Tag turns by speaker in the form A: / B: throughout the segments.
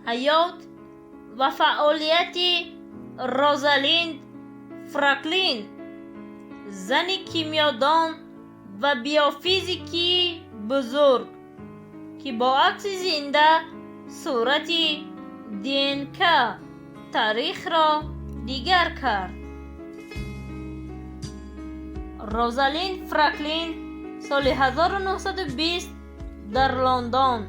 A: حیات و فعالیت روزالین فرانکلین، زن کیمیادان و بیوفیزیکی بزرگ که با عکس زنده صورت DNK تاریخ را دیگر کرد. روزالین فرانکلین سال 1920 در لندن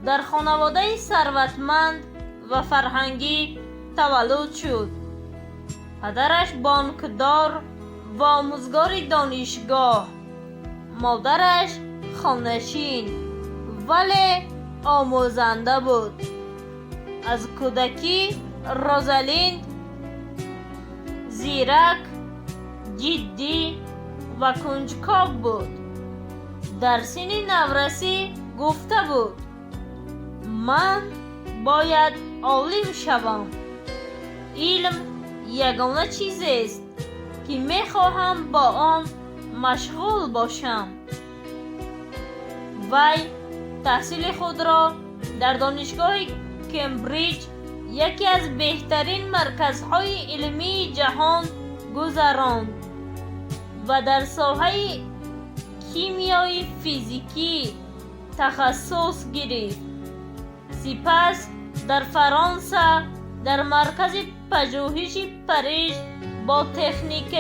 A: در خانواده ثروتمند و فرهنگی تولد شد. پدرش بانکدار و آموزگار دانشگاه، مادرش خانه‌نشین ولی آموزنده بود. از کودکی روزالین زیرک، جدی و کنجکاو بود. در سن نورسی گفته بود من باید عالم شوم. علم یگانه چیزی است که میخواهم با آن مشغول باشم. وی تحصیل خود را در دانشگاه کمبریج، یکی از بهترین مرکزهای علمی جهان، گذراند و در ساحه کیمیای فیزیکی تخصص گرفت. سپس در فرانسه در مرکز پژوهش پاریژ با تکنیک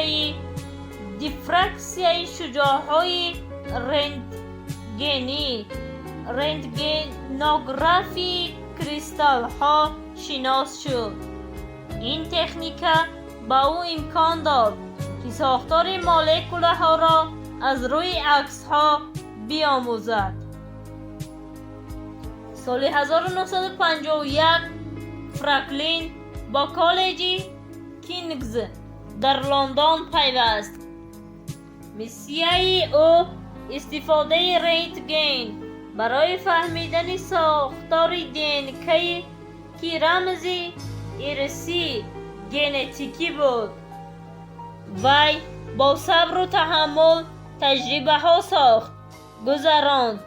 A: دیفرکسیون شعاعهای رنتگنوگرافی کریستال ها شناس شد. این تکنیک با او امکان داد که ساختار مولکوله ها را از روی عکس ها بیاموزد. سال 1951 فرانکلین با کالج کینگز در لندن پیوست. مسئله او استفاده رنتگن برای فهمیدن ساختار DNK که رمزی ارثی ژنتیکی بود. وی با صبر و تحمل تجربه ها ساخت، گذراند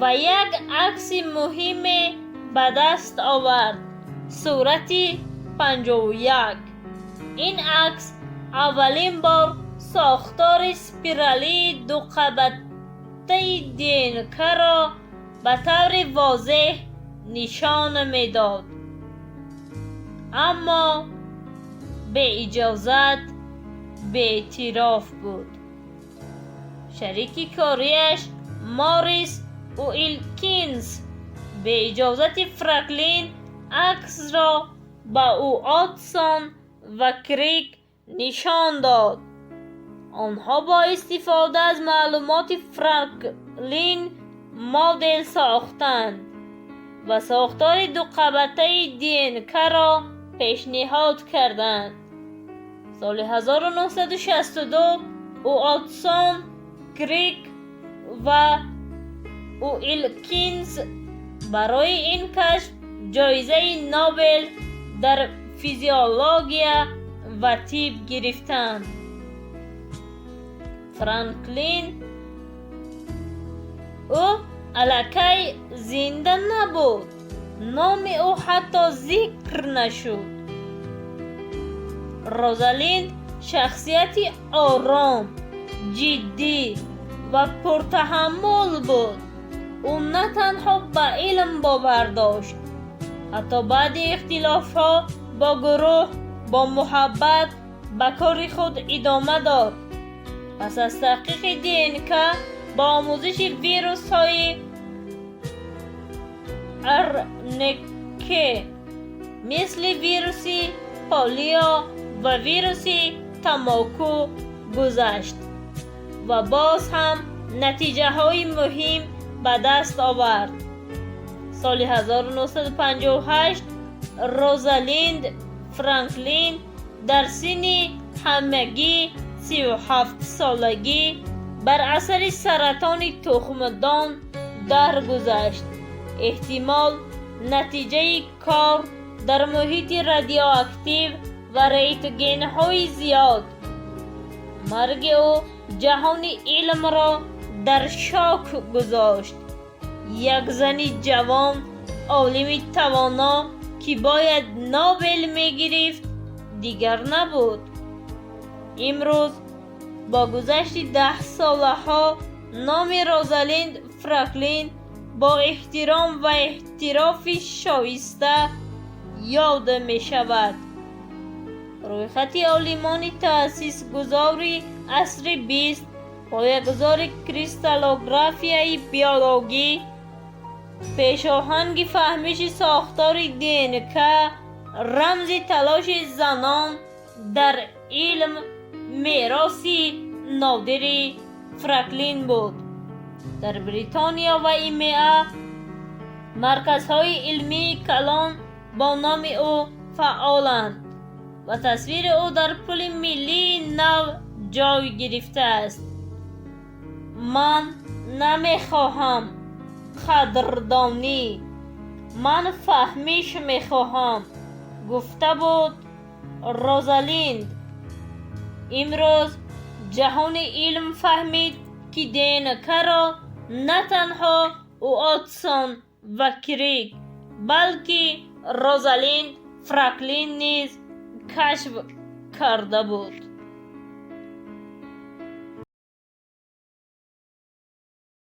A: و یک عکس مهم به دست آورد، صورت 51. این عکس اولین بار ساختار اسپیرالی دو قبضه DNK را به طور واضح نشان میداد، اما به اجازت به اعتراف بود. شریک کاریش ماریس ویلکینز به اجازت فرانکلین عکس را با او آتسون و کریک نشان داد. آنها با استفاده از معلومات فرانکلین مدل ساختند و ساختار دو قبضه DNK را پیشنهاد کردند. سال 1962 واتسون، کریک و ویلکینز برای این کشف جایزه نوبل در فیزیولوژی و طب گرفتند. فرانکلین او الکی زنده نبود، نام او حتی ذکر نشد. روزالین شخصیت آرام، جدی و پرتحمل بود. او نه تنها به علم باور داشت، حتی بعد اختلاف ها با گروه با محبت به کار خود ادامه داد. پس از تحقیق DNK با آموزش ویروس های RNK مثل ویروس پولیو و ویروس تماکو گذشت و باز هم نتیجه های مهم به دست آورد. سال 1958 روزالین فرانکلین در سن همگی 37 سالگی بر اثر سرطان تخمدان درگذشت. احتمال نتیجه کار در محیط رادیواکتیو و رنتگن های زیاد. مرگ او جهان علم را در شاک گذاشت. یک زن جوان عالم توانا که باید نوبل میگرفت دیگر نبود. امروز با گذشت 10 ساله ها نام روزالین فرانکلین با احترام و اعتراف شایسته یاد می شود. روی خط عالمان تأسیس گذاری عصر 20 پایه‌گذار کریستالوگرافیای بیولوژی، پیشاهنگ فهمش ساختار DNA که رمز تلاش زنان در علم میراثی نادر فرانکلین بود. در بریتانیا و ایمئه مرکزهای علمی کلان با نام او فعالند و تصویر او در پل ملی نو جای گرفته است. من نمیخواهم قدردانی، من فهمیش میخواهم، گفته بود روزالین. امروز جهان علم فهمید که دینکه را نه تنها واتسون و کریک بلکه روزالین فرانکلین نیز کشف کرده بود.